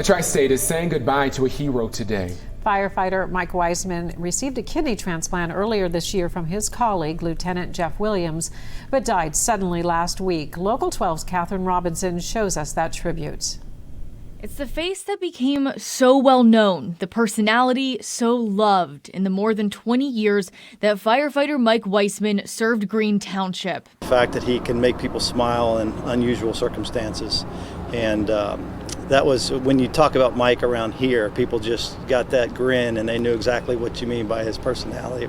The Tri-State is saying goodbye to a hero today. Firefighter Mike Weissman received a kidney transplant earlier this year from his colleague, Lieutenant Jeff Williams, but died suddenly last week. Local 12's Catherine Robinson shows us that tribute. It's the face that became so well known, the personality so loved in the more than 20 years that firefighter Mike Weissman served Green Township. The fact that he can make people smile in unusual circumstances, and that was, when you talk about Mike around here, people just got that grin and they knew exactly what you mean by his personality.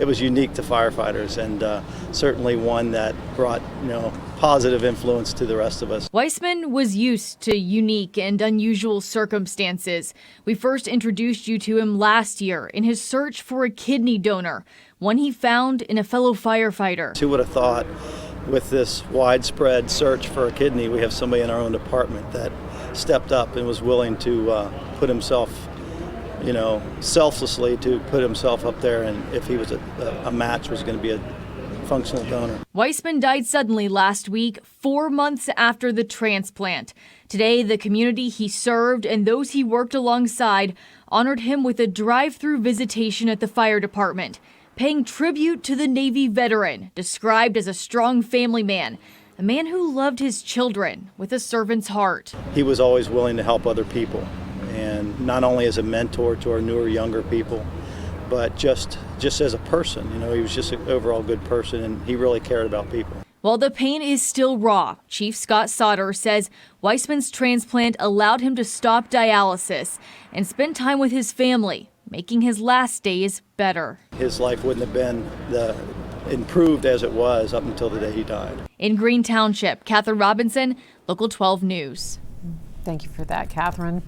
It was unique to firefighters, and certainly one that brought, positive influence to the rest of us. Weissman was used to unique and unusual circumstances. We first introduced you to him last year in his search for a kidney donor, one he found in a fellow firefighter. Who would have thought, with this widespread search for a kidney, we have somebody in our own department that stepped up and was willing to put himself, selflessly to put himself up there, and if he was a match, was going to be a functional donor. Weissman died suddenly last week, 4 months after the transplant. Today, the community he served and those he worked alongside honored him with a drive-through visitation at the fire department, paying tribute to the Navy veteran, described as a strong family man, a man who loved his children with a servant's heart. He was always willing to help other people, and not only as a mentor to our newer, younger people, but just as a person. He was just an overall good person, and he really cared about people. While the pain is still raw, Chief Scott Sauter says Weissman's transplant allowed him to stop dialysis and spend time with his family, making his last days better. His life wouldn't have been improved as it was up until the day he died. In Green Township, Catherine Robinson, Local 12 News. Thank you for that, Catherine.